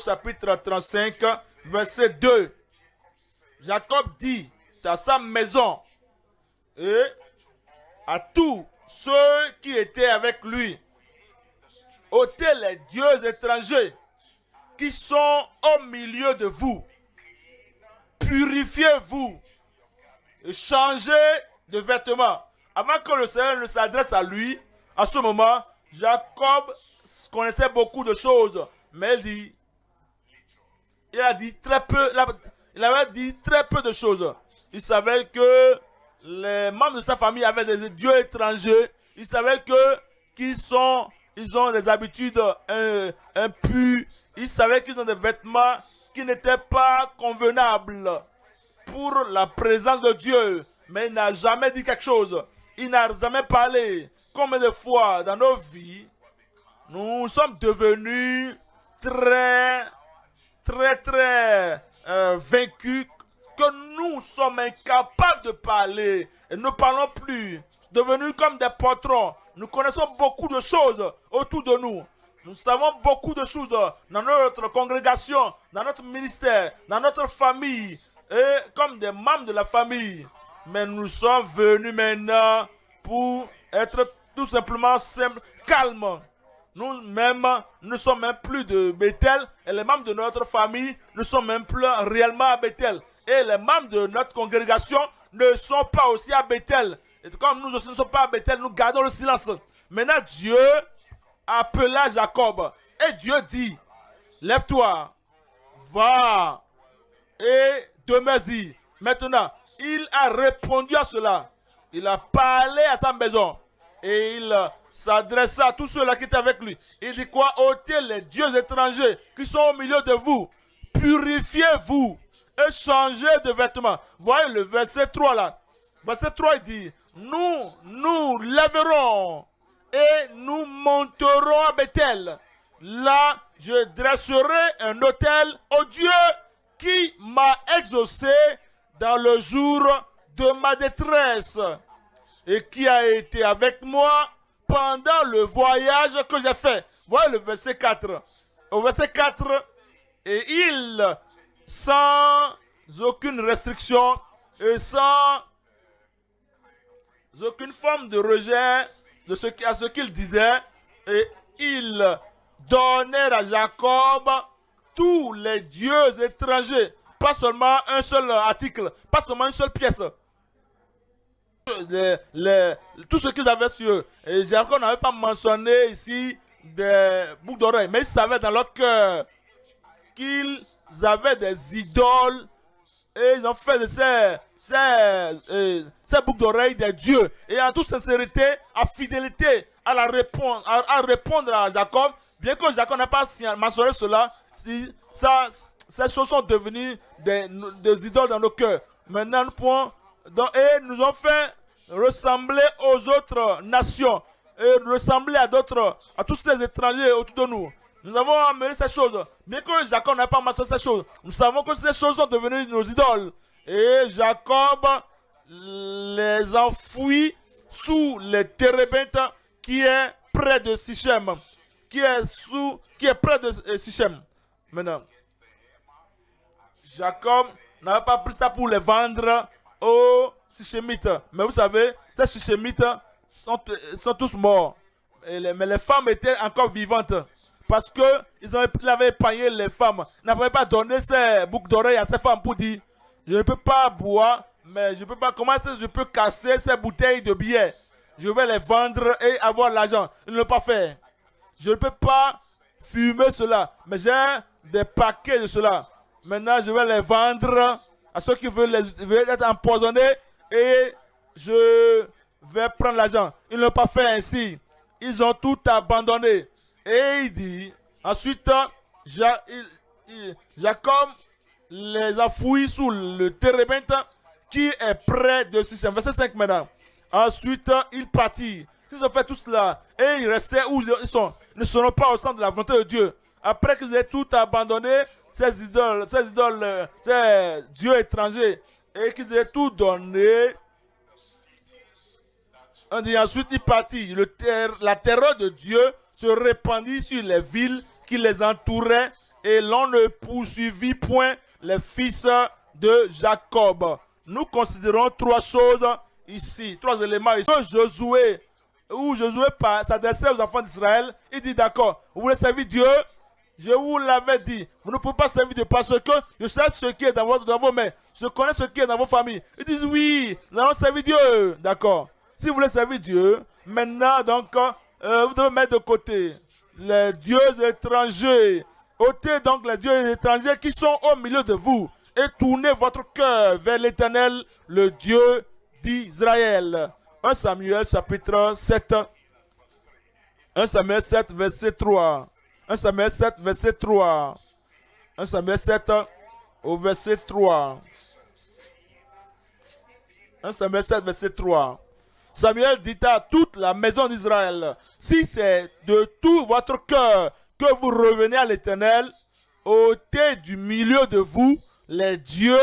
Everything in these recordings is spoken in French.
chapitre 35, verset 2. Jacob dit à sa maison et à tous ceux qui étaient avec lui, ôtez les dieux étrangers qui sont au milieu de vous. Purifiez-vous et changez de vêtements. Avant que le Seigneur ne s'adresse à lui, à ce moment, Jacob connaissait beaucoup de choses, mais il a dit très peu, il avait dit très peu de choses. Il savait que les membres de sa famille avaient des dieux étrangers. Il savait qu'ils ont des habitudes impures. Il savait qu'ils ont des vêtements qui n'étaient pas convenables pour la présence de Dieu. Mais il n'a jamais dit quelque chose. Il n'a jamais parlé. Combien de fois dans nos vies, nous sommes devenus très vaincus, que nous sommes incapables de parler et ne parlons plus, devenus comme des patrons. Nous connaissons beaucoup de choses autour de nous. Nous savons beaucoup de choses dans notre congrégation, dans notre ministère, dans notre famille, et comme des membres de la famille. Mais nous sommes venus maintenant pour être tout simplement calmes. Nous-mêmes ne sommes même plus de Bethel et les membres de notre famille ne sont même plus réellement à Bethel. Et les membres de notre congrégation ne sont pas aussi à Bethel. Et comme nous aussi ne sommes pas à Bethel, nous gardons le silence. Maintenant, Dieu appela Jacob et Dieu dit, lève-toi, va et demeure-y. Maintenant, il a répondu à cela. Il a parlé à sa maison. Et il s'adressa à tous ceux-là qui étaient avec lui. Il dit quoi? Ôtez les dieux étrangers qui sont au milieu de vous. Purifiez-vous et changez de vêtements. Voyez le verset 3 là. Verset 3 il dit, nous lèverons et nous monterons à Bethel. Là, je dresserai un autel au Dieu qui m'a exaucé dans le jour de ma détresse et qui a été avec moi pendant le voyage que j'ai fait. Voilà le verset 4. Au verset 4, et il, sans aucune restriction et sans aucune forme de rejet de ce qu'il disait, et il donnait à Jacob tous les dieux étrangers, pas seulement un seul article, pas seulement une seule pièce. Tout ce qu'ils avaient sur eux. Et Jacob n'avait pas mentionné ici des boucles d'oreilles, mais ils savaient dans leur cœur qu'ils avaient des idoles et ils ont fait de ces boucles d'oreilles des dieux. Et en toute sincérité, en fidélité à répondre à Jacob, bien que Jacob n'ait pas mentionné cela, ces choses sont devenues des idoles dans nos cœurs. Maintenant, et nous ont fait ressembler aux autres nations et ressembler à tous ces étrangers autour de nous. Nous avons amené ces choses. Bien que Jacob n'ait pas mentionné ces choses, nous savons que ces choses sont devenues nos idoles. Et Jacob les enfouit sous les térébintes qui est près de Sichem. Qui est près de Sichem. Maintenant, Jacob n'avait pas pris ça pour les vendre aux Sichémites. Mais vous savez, ces Sichémites sont tous morts. Mais les femmes étaient encore vivantes. Parce qu'ils avaient épargné les femmes. Ils n'avaient pas donné ces boucles d'oreilles à ces femmes pour dire, je ne peux pas boire, mais je ne peux pas, comment est-ce que je peux casser ces bouteilles de billets? Je vais les vendre et avoir l'argent. Ils ne l'ont pas fait. Je ne peux pas fumer cela, mais j'ai des paquets de cela. Maintenant, je vais les vendre à ceux qui veulent être empoisonnés et je vais prendre l'argent. Ils ne l'ont pas fait ainsi. Ils ont tout abandonné. Et il dit, ensuite, Jacob les a fouillés sous le térébinthe qui est près de Sichem. Verset 5 maintenant. Ensuite, il partit. S'ils ont fait tout cela et ils restaient où ils sont, ils ne seront pas au centre de la volonté de Dieu. Après qu'ils aient tout abandonné, ces idoles, ces dieux étrangers, et qu'ils aient tout donné, on dit ensuite il partit. La terreur de Dieu se répandit sur les villes qui les entouraient et l'on ne poursuivit point les fils de Jacob. Nous considérons trois choses ici, trois éléments ici. Josué, où Josué s'adressait aux enfants d'Israël, il dit d'accord, vous voulez servir Dieu? Je vous l'avais dit, vous ne pouvez pas servir Dieu parce que je sais ce qui est dans vos mains, je connais ce qui est dans vos familles. Ils disent oui, nous allons servir Dieu, d'accord. Si vous voulez servir Dieu, maintenant donc, vous devez mettre de côté les dieux étrangers. Ôtez donc les dieux étrangers qui sont au milieu de vous et tournez votre cœur vers l'Éternel, le Dieu d'Israël. 1 Samuel chapitre 7. 1 Samuel 7 verset 3. 1 Samuel 7 verset 3. 1 Samuel 7 au verset 3. 1 Samuel 7 verset 3. Samuel dit à toute la maison d'Israël, si c'est de tout votre cœur que vous revenez à l'Éternel, ôtez du milieu de vous les dieux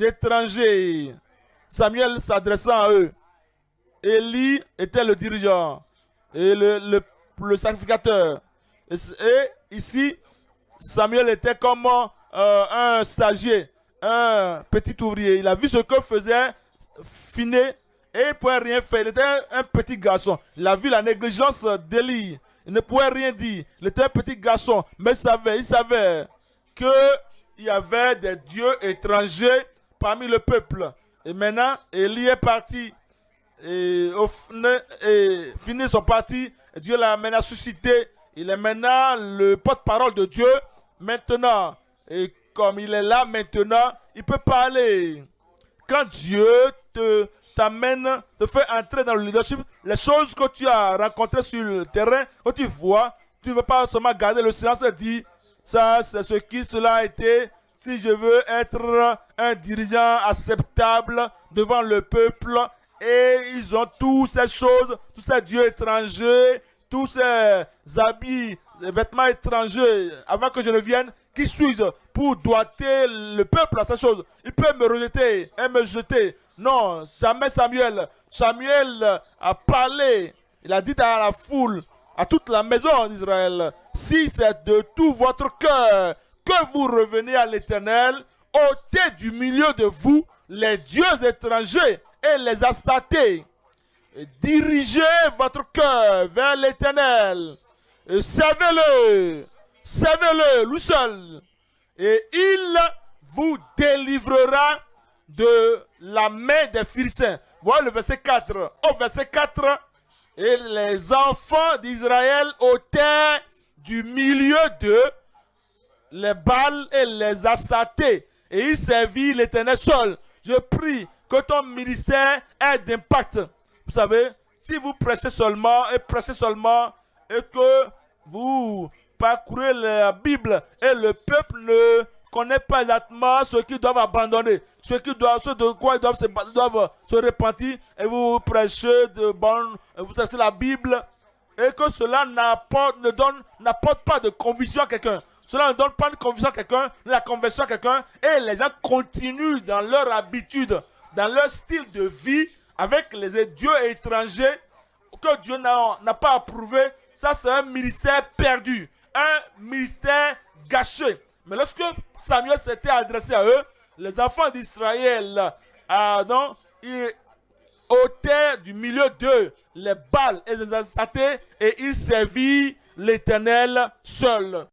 étrangers. Samuel s'adressant à eux. Élie était le dirigeant et le sacrificateur. Et ici, Samuel était comme un stagiaire, un petit ouvrier. Il a vu ce que faisait Phiné et il ne pouvait rien faire. Il était un petit garçon. Il a vu la négligence d'Élie. Il ne pouvait rien dire. Il était un petit garçon, mais il savait qu'il y avait des dieux étrangers parmi le peuple. Et maintenant, Élie est parti. Et Phiné sont partis. Dieu l'a maintenant suscité. Il est maintenant le porte-parole de Dieu. Maintenant, et comme il est là maintenant, il peut parler. Quand Dieu t'amène, te fait entrer dans le leadership, les choses que tu as rencontrées sur le terrain, que tu vois, tu ne veux pas seulement garder le silence et dire, ça c'est ce qui cela a été. Si je veux être un dirigeant acceptable devant le peuple, et ils ont toutes ces choses, tous ces dieux étrangers, tous ces habits, les vêtements étrangers, avant que je ne vienne, qui suis-je pour doiter le peuple à ces choses? Il peut me rejeter et me jeter. Non, jamais Samuel. Samuel a parlé, il a dit à la foule, à toute la maison d'Israël, si c'est de tout votre cœur que vous revenez à l'Éternel, ôtez du milieu de vous les dieux étrangers et les astatés. Dirigez votre cœur vers l'Éternel. Servez-le. Servez-le, lui seul. Et il vous délivrera de la main des Philistins. Voilà le verset 4. Au verset 4, et les enfants d'Israël ôtaient du milieu d'eux les Baals et les Astatés. Et il servit l'Éternel seul. Je prie que ton ministère ait d'impact. Vous savez, si vous prêchez seulement et que vous parcourez la Bible et le peuple ne connaît pas exactement ce qu'ils doivent abandonner, ce de quoi ils doivent se repentir, et vous prêchez vous prêchez la Bible, et que cela n'apporte pas de conviction à quelqu'un. Cela ne donne pas de conviction à quelqu'un, la conversion à quelqu'un, et les gens continuent dans leur habitude, dans leur style de vie, avec les dieux étrangers que Dieu n'a pas approuvé. Ça, c'est un ministère perdu, un ministère gâché. Mais lorsque Samuel s'était adressé à eux, les enfants d'Israël ils ôtaient du milieu d'eux les Baals et les Astatés, et ils servirent l'Éternel seul.